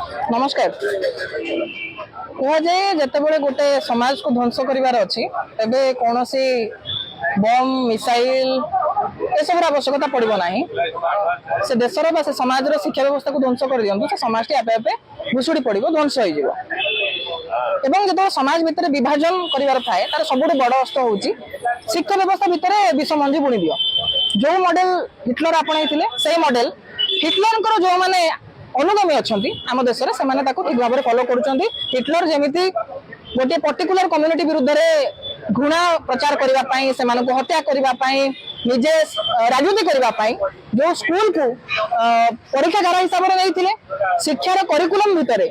नमस्कार। कहुए जिते गोटे समाज को ध्वंस करार अच्छी तेरे कौन बम मिसाइल सब आवश्यकता पड़ो ना से देशर से समाज शिक्षा व्यवस्था को ध्वंस कर दिखाँ से समाज टी आपे आपे भुशुड़ी पड़ो ध्वंस हो जो समाज भितर विभाजन करार थाए तार सब बड़ अस्त्र हूँ शिक्षा व्यवस्था भितर विषमंजी बुणी दियो जो मॉडल हिटलर आपणे से मॉडल हिटलर जो मैंने अनुगामी अच्छा आम देश में ठीक भाव में फॉलो कर हिटलर जमी गोटे पर्टिकुलर कम्युनिटी विरुद्ध में घृणा प्रचार करने से हत्या करने निजे राजनीति करने जो स्कूल को परीक्षागार हिसाब से नहीं शिक्षार करिकुलम भितर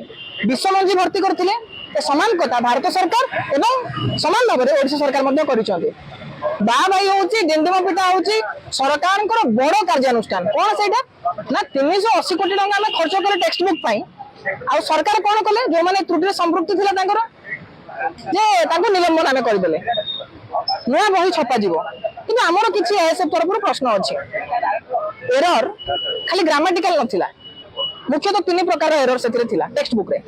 विषमंजी भर्ती करते समान कथा भारत सरकार एवं समान भाव में ओडिशा सरकार कर बा भाई हूँ दिंदिम पिटा हूँ सरकार बड़ कार्यानुष्ठान कौन से ना 380 कोटी टंका आम खर्च कले टेक्स्ट बुक आ सरकार कौन कले जो मैंने त्रुटि संपृक्ति जे निलंबन आम करदे नुआ बही छपा कि आमर किसी एएसएफ तरफ प्रश्न अच्छे एरर खाली ग्रामेटिकल नथिला मुख्यतः 3 प्रकार एरर से टेक्स्ट बुक रे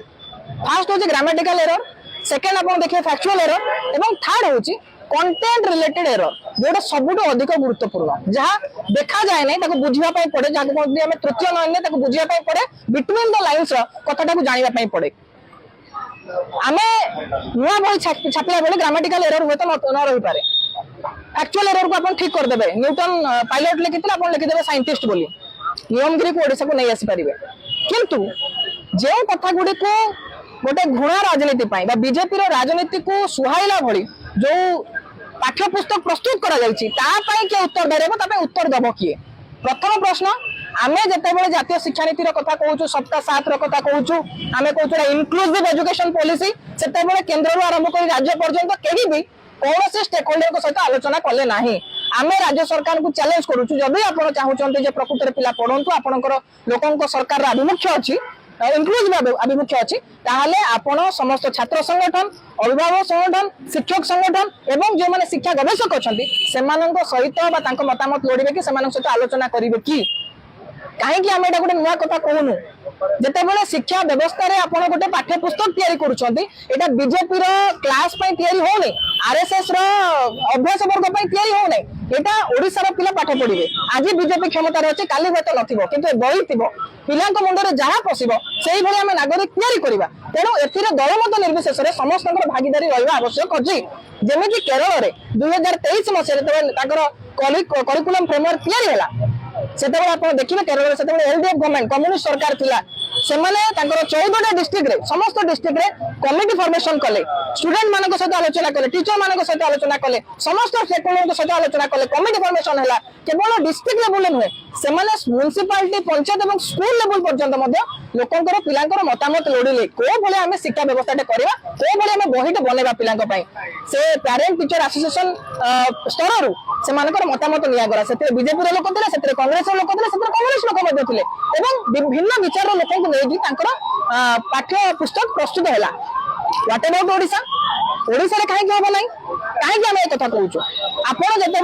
फर्स्ट हूँ ग्रामेटिकल एरर सेकेंड आप देखिए फैक्चुअल एरर एवं थर्ड हूँ कंटेंट रिलेटेड एरर जोटा सबुठ अधिक गुरुत्वपूर्ण जहाँ देखा जाए ना बुझापी पड़े जहाँ आम तृतीय नयन बुझापी पड़े बिटवीन द लाइन्स कथा को जानापी पड़े आम नुआ बही छापिला बेले ग्रामेटिकल एरर हुए तो न रही पारे फैक्चुअल एरर को आप ठीक करदे न्यूटन पायलट लिखिते आप लिखिदेवे साइंटिस्ट बोली नियमगिरी को ओडिशा को नहीं आसीपारे किंतु जो कथा गुड़ी को गोटे घृणा राजनीति बीजेपी राजनीति को सुहाइला भली जो पाठ्यपुस्तक प्रस्तुत करा किए उत्तर दे उत्तर दब किए प्रथम प्रश्न आम जिते जातीय शिक्षा नीति कथा कहूँ सप्ताह 7 कथा कहूँ आम कहूँ इनक्लूसिव एजुकेशन पॉलिसी से केन्द्र आरंभ कर राज्य पर्यंत कहीं भी कौन से स्टेक होल्डर सहित आलोचना कले ना आम राज्य सरकार को चैलेंज करूँ जदि आप चाहते प्रकृत पिला पढ़ु आपंकर लोकों सरकार आभिमुख्य अच्छी इनक्लूसिव आभिमुख्य अच्छी ताहले आपण समस्त छात्र संगठन अभिभावक संगठन शिक्षक संगठन एवं जो माने शिक्षा गवेषक अच्छा सहित मतामत लोड़े कि सहित आलोचना करेंगे कि कहीं आम एटा गोटे नुआ कथा कहूनु जिते शिक्षा व्यवस्था रे आपण गोटे पाठ्यपुस्तक तैयारी करुँचा बीजेपी क्लास होनी आरएसएस अभ्यास वर्ग तैयारी होना यहाँ ओडिशार पिला पाठ पढ़े आज बीजेपी क्षमतार अच्छे काली हुए तो नथिबो किंतु बही थी पिला मुंडे जहाँ पशिब से आम नागरिक तैयारी करवा तेणु ए दलमत निर्विशेष समस्त भागीदारी रहा आवश्यक अच्छी जमी केरल में 2023 मसीह करिकुलम फ्रेमवर्क तैयारी से देखिए केरल से एलडीएफ गवर्नमेंट कम्युनिस्ट सरकार थिला से 14टा डिस्ट्रिक्ट रे समस्त डिस्ट्रिक्ट रे कमिटी फॉर्मेशन कले स्टूडेंट मानक सहित आलोचना कले टीचर मानक सहित आलोचना कले समस्त स्टेकहोल्डर सहित आलोचना कले कमिटी फॉर्मेशन हैला केवल डिस्ट्रिक्ट लेवल नुहे से म्युनिसिपालिटी पंचायत और स्कूल लेवल पर्यंत लोकंकर पिलांकर मतामत लोड़िले को भले आम शिक्षा व्यवस्था करवा को भले आम बहीटे बनवा पिलांक से पेरेंट टीचर एसोसिएशन स्तर से मतामत निगला से बीजेपी लोक थे कांग्रेस लोक थे कम्युनिस्ट लोक थे विभिन्न विचार लोक नहीं पाठ्य पुस्तक प्रस्तुत है व्हाट अबाउट ओडिशा ओडिशा कहीं हम ना कहीं आम एक कथा कहूँ आपड़ जिते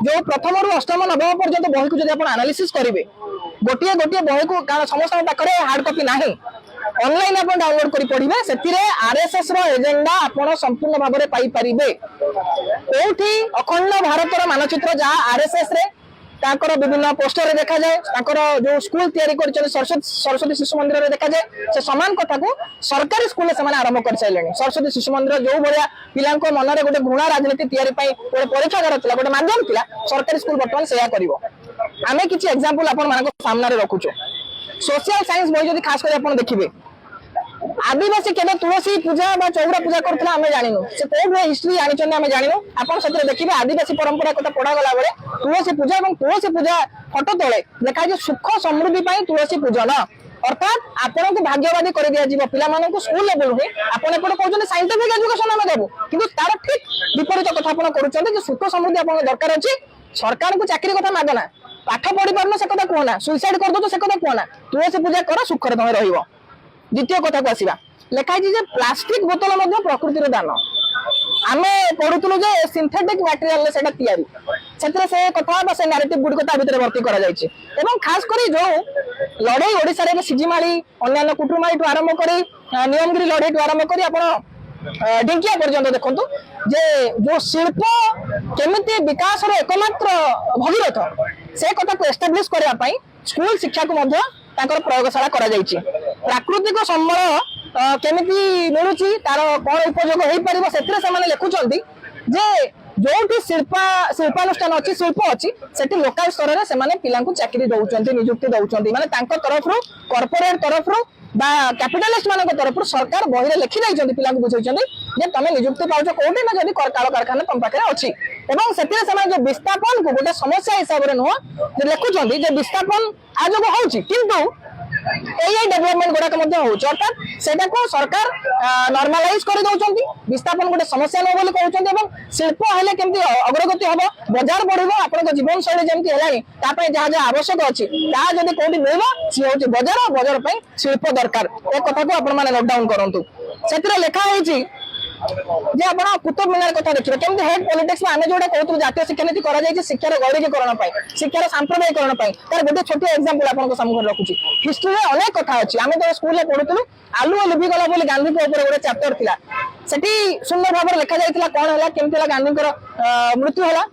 जो प्रथम रु अष्टम नवम पर्यंत बही को जब एनालिसिस करेंगे गोटे गोटे बही को कारण समस्त पाखे हार्ड कॉपी ना ऑनलाइन आप डाउनलोड कर पढ़े से आरएसएस एजेंडा आप संपूर्ण भाव में पाइपर कौटी अखंड भारतर मानचित्र जहाँ आरएसएस ताकर विभिन्न पोस्टर देखा जाए जो स्कूल तैयारी कर सरस्वती शिशु मंदिर में देखा जाए से समान कथा को सरकारी स्कूल से आरंभ कर सारे सरस्वती शिशु मंदिर जो भाया पिला मन में गोटे घृणा राजनीति तैयारी गोटे परीक्षागार था गोटे माध्यम था सरकारी स्कूल बर्तमान से आम किसी एग्जांपल आपण सामने रखुचु सोशल साइंस बही जब खास कर देखिए आदिवासी केवल तुलसी पूजा चौरा पूजा करता आम जानू से कौन हिस्ट्री जानते आम जानू आप देखिए आदिवासी परंपरा कथा पढ़ागला बेले तुलसी पूजा और तुलसी पूजा फटो तले देखा सुख समृद्धि तुलसी पूजन अर्थात आपन को भाग्यवादी कर दिया पिला स्कूल लेवल हुए आपड़ कहते साइंटिफिक एजुकेशन आम देवु कि तार ठीक विपरीत कथा कर सुख समृद्धि आप दरकार अच्छी सरकार को चाकरी कथा मागना पाठ पढ़ी पारना से कथा कहना सुइसाइड कर दो से कथा कहना तुलसी पूजा कर सुखर तुम रही द्वितीय कथा को आसवा लिखाई प्लास्टिक बोतल प्रकृतिर दान आम पढ़ुलु सिंथेटिक मटेरियल से से कथा से नारेटिव गुड़िक भितर भर्ती कर खास कर जो लड़ई ओडिशा सिजिमाली अन्य कुटुमाली आरंभ कर नियमगिरी लड़ई आरंभ कर ढिंकिया पर्यंत देखु जे जो शिल्प केमिति विकास एकमात्र भगीरथ से कथा को एस्टाब्लिश करने स्कूल शिक्षा को प्रयोगशाला प्राकृतिक संबल केमिति मिलूची तार कौन उपयोग हो पार से लिखुंट जे जो शिल्पानुष्ठान अच्छी शिल्प अच्छी से लोकाल स्तर में से पिला चाकरी दौरान निजुक्ति दौरान माने तरफ कॉर्पोरेट तरफ कैपिटालिस्ट मान तरफ सरकार बही लिखी जाइए पिला बुझे तुम निजुक्ति पाच कौटे ना जब कल कारखाना तुम पाखे अच्छी जो विस्थापन को गोटे समस्या हिसाब से नुह लिखुंट विस्थापन आज हो डेवलपमेंट गुड़ाक अर्थात से सरकार नॉर्मलाइज कर दौरान विस्थापन गोटे समस्या नुह बोली कहते शिल्प हेल्ले केमती अग्रगति हम बजार बढ़ आप जीवन शैली जमी है जहाँ जहाँ आवश्यक अच्छी जब कौटी मिल सी हूँ बजार बजार शिल्प दरकार एक कथा को आप नोट डाउन करूँ से लिखाई जे आप कुतुब मीनार कथा देखिए केमती हेड पॉलिटिक्स में आम जो कहते जातीय शिक्षा नीति कर शिक्षार गौरीकरण शिक्षार सांप्रदायिकरण तार गोटे छोटे एग्जांपल आपन सामने रखुची हिस्ट्री में अनेक कथा अच्छी आम जो स्कूल पढ़ुलु आलुओ लिभिगला बोली गांधी के ऊपर गोटे चैप्टर थिला सेठी सुंदर भाव लिखा जाइतिला कौन है केमती गांधी मृत्यु है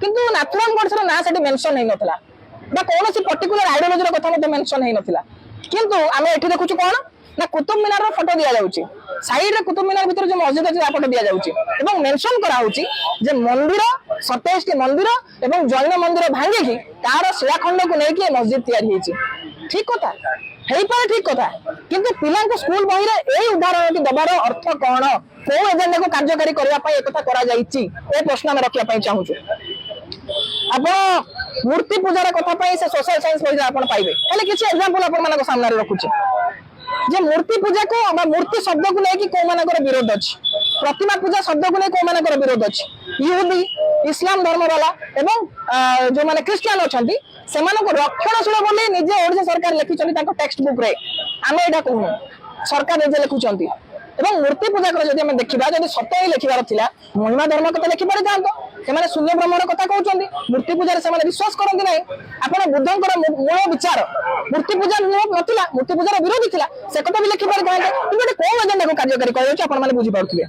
किंतु नाथुराम गोडसे ना सेठी मेंशन नहीं नथिला बा कौन सी पर्टिकुलर आइडियोलॉजी कथा मते मेंशन नहीं नथिला किंतु आम एठी देखुछु कौन ना कुतुब मीनार फोटो दिया जाउची साइड रे कुतुब मीनार भीतर जो मस्जिद अछि फोटो दिया जाउची एवं मेंशन करा होची जे मंदिर 27 टी मंदिर एवं जैन मंदिर भांगी की तार शिलाखंड को लेके मस्जिद तैयारी हेची ठीक कथा हेई पर ठीक कथा किंतु पिला को स्कूल बही रे एई उदाहरण की दबार अर्थ कोन को एजेंडा को कार्यकारी करबा पई एक कथा करा जाईची ए प्रश्न में रखिया पई चाहूछु आपण मूर्ति पूजार कथा पई से सोशल साइंस पई आपण पाइबे खाली किछि एग्जांपल आपण मानको सामने रखुछि जे मूर्ति पूजा को मूर्ति शब्द को लेकिन कौ मानकर विरोध अच्छी प्रतिमा पूजा शब्द को लेकिन कौ मानकर विरोध अच्छी यहूदी इस्लाम धर्म वाला एवं जो माने क्रिश्चियन अच्छी से रक्षणशील बोली निजे ओडिशा सरकार लिखिं टेक्स्ट बुक रे आम यहाँ कहूँ सरकार निजे लिखुंट एवं मूर्ति पूजा जब देखा जब सत ही लिखार था महिमा धर्म कथा लिखिपारि था शून्य ब्रह्मर कथा कहते मूर्ति पूजा से विश्वास करते ना आप बुद्धंकर मूल विचार मूर्ति पूजा नाला मूर्ति पूजार विरोधी था से कथा भी लिखिपारि था गोटे कौन एजेंडा को कार्यकारी कर बुझीपे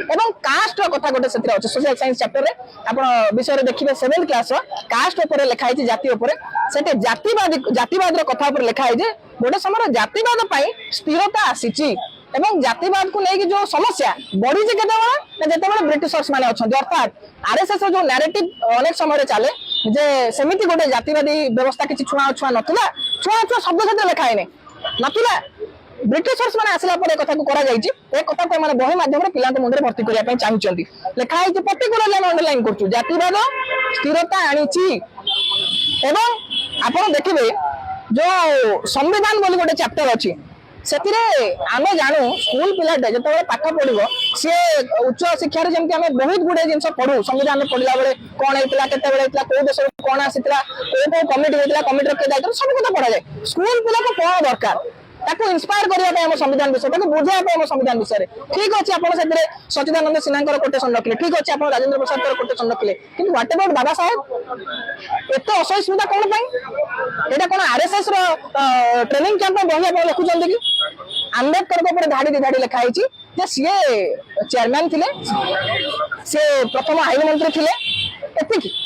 एवं कास्ट कथा गोटे से अच्छे सोशल साइंस चैप्टर रे आप विषय देखिए 7th क्लास कास्ट ऊपर लिखाई जाति ऊपर से जातिवाद कथा ऊपर लिखाई गोटे समय जातिवाद स्थिरता आसी एवं जातिवाद को लेकिन जो समस्या बढ़ी केते ब्रिटिशर्स माने अच्छा अर्थात आरएसएस जो नैरेटिव अनेक समय चले जे सेमिति गोटे जातिवादी व्यवस्था किसी छुआ छुआ नथिला छुआ छुआ शब्द क्षेत्र लिखाई नथिला ब्रिटिशर्स माने आसला पर कथा को करा जाईची ए कथा को माने बही माध्यम रे पिला मुंडे भर्ती करिया पई चाहिचंती लिखाई जे पर्टिकुलरली हम अंडरलाइन करछु जातिवाद स्थिरता आनीची एवं आपण देखिबे जो संविधान बोली गोटे चैप्टर अछि सेतिरे आमे जानू स्कूल पिलाटे जतबे पाठ पढिबो से उच्च शिक्षा रे जेमति आमे बहुत गुडे जिंस पढू संविधान में पढिला बेले कोन हेतला केते बेले हेतला कोइ देश कोन आसितला कोइ कमिटी हेतला कमिटी रे के दायित्व सब कथा पढा जाय स्कूल पिला को कोन दरकार ताको इंस्पायर करिया पे हम संविधान विषय ताको बुझाया पे हम संविधान विषय ठीक अछि आपण सेतिरे सचिदानंद सिन्हा कोटेशन रखले ठीक अछि आपण राजेंद्र प्रसाद कोटेशन रखले किंतु व्हाट अबाउट बाबा साहेब एतो असहिष्णुता कोन पई एटा कोन आरएसएस रो ट्रेनिंग कैंप में बहिया पे लिखुचंदी कि आंबेडकर को ऊपर धाड़ी धाड़ी लिखाई जे सी चेयरमैन थिले से प्रथम आईन मंत्री थिले एतिकी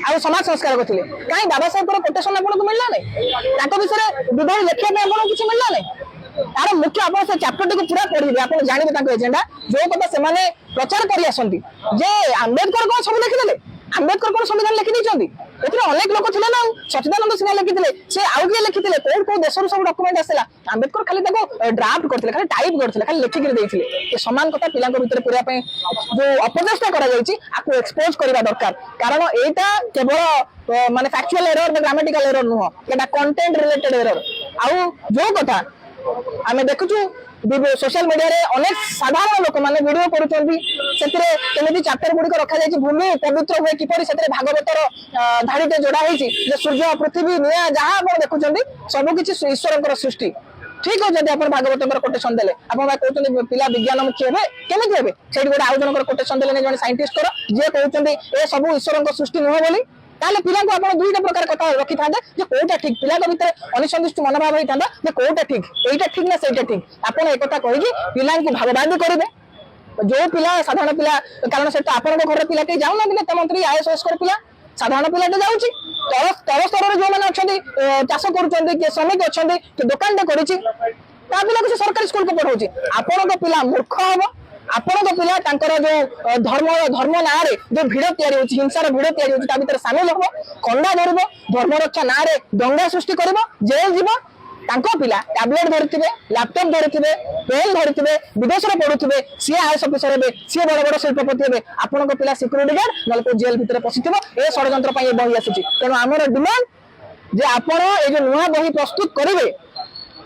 आ समाज संस्कार को थिले काई बाबा साहेब को कोटेशन आपन को मिलला नै विषय विधान लिखिया पे आपन किछ मिलला नै तार मुख्य आप से चैप्टर को पूरा पढ़िबे आप जानबे एजेंडा जो कथा से माने प्रचार करी आसंती जे आंबेडकर को सब लिखिदेले आंबेडकर को संविधान लिखि दैचंती एथरे अनेक लोक थिले ना सचिदानंद सिन्हा लिखिथिले से आउ के लिखिथिले कोन देशर सब डॉक्यूमेंट आसला आंबेडकर खाली ताको ड्राफ्ट करथिले खाली टाइप करथिले खाली लिखि के दैथिले ए समान कथा पिलांक भीतर पुरा पे जो अपचेष्टा करा जायछि आको एक्सपोज करबा दरकार कारण एटा केवल माने फैक्चुअल एरर बा ग्रामेटिकल एरर नुह एटा कंटेंट रिलेटेड एरर आउ जो कथा आमे देखुछु सोशल मीडिया रे अनेक साधारण लोक माने वीडियो करूछंती सेतिरे केमिति चैप्टर गुडी को रखा जायछि भूमि पवित्र होय किपरि सेतिरे भागवतर धाड़ीटे जोड़ा हेछि जे सूर्य पृथ्वी निया जहां आपण देखुछंती सब किछि ईश्वरकर सृष्टि ठीक हो जब आप भागवत कोटेशन देले आप कहते पिला विज्ञान मुखी हे केमी हे से गोटे आउ जन कोटेशन देले जन साइंटिस्ट जी कहते ये सब ईश्वर सृष्टि नुह बोली ताले पिला को आप दुईटा प्रकार कथा रखी था कोटा ठीक पिला भितर अनिसंतुष्ट मनोभाव होता है कोटा ठीक यहीटा ठीक ना सहीटा ठीक आप एक कही पिला भागवादी करेंगे जो पिला साधारण पिला कारण से आपण घर पिला कहीं जाऊना नेता मंत्री आईएएस पिला साधारण पिलाटे जाऊँगी तल स्तर जो मैंने अच्छा चाष कर श्रमिक अच्छा दुकान टे कर पिला किसी सरकारी स्कूल को पढ़ाऊँ आपण पिला मूर्ख हम आपण पिला जो धर्म ना जो भिड़ या हिंसार भिड़ या भर सामिल हम कंडा धरब धर्म रक्षा ना दंगा सृष्टि कर जेल जीव पिला टैबलेट धरी लैपटॉप धरी पेन धरी विदेश में पढ़ुवे सी आईएएस ऑफिसर हे सी बड़ बड़ शिल्पपति हे आपण पिला सिक्यूरीटी गार्ड ना जेल भितर पशिथिबो ए षड्यंत्र ये बही आसुची तेणु आमर डिमांड जे आपण ए जो नुआ बही प्रस्तुत करेंगे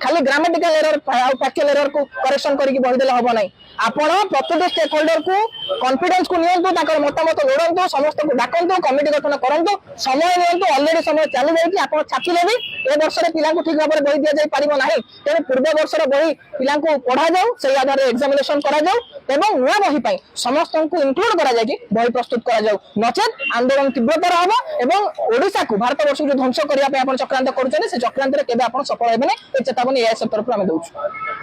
खाली ग्रामेटिकल एरर फैक्चुअल एरर को करेक्शन करके बही देले हबो नाही आपण प्रत्येक स्टेक होल्डर को कॉन्फिडेंस को नियंतु ताकर मतामत लोड़ंतु समस्त को डाकंतु कमिटी गठन करंतु समय नियंतु ऑलरेडी समय चली जाई आपण छापिले भी ए वर्ष रे पिला को ठीक भाबरे बही दिया जाई परिबो नाही तेणु पूर्व वर्ष रे बही पिला को पढ़ा जाऊ से आधार एग्जामिनेशन करा जाऊ एवं नुआ बही पई समस्त को इंक्लूड करा जाय कि बही प्रस्तुत करा जाऊ नचेत आंदोलन तीव्रतर हबो एवं ओडिसा को भारत वर्ष को ध्वंस करिया पे आपण चक्रांत करूछन से चक्रांत रे केबे आपण सफल हेबे नै ए चेतावनी एआईएस तरफ हम दउछु।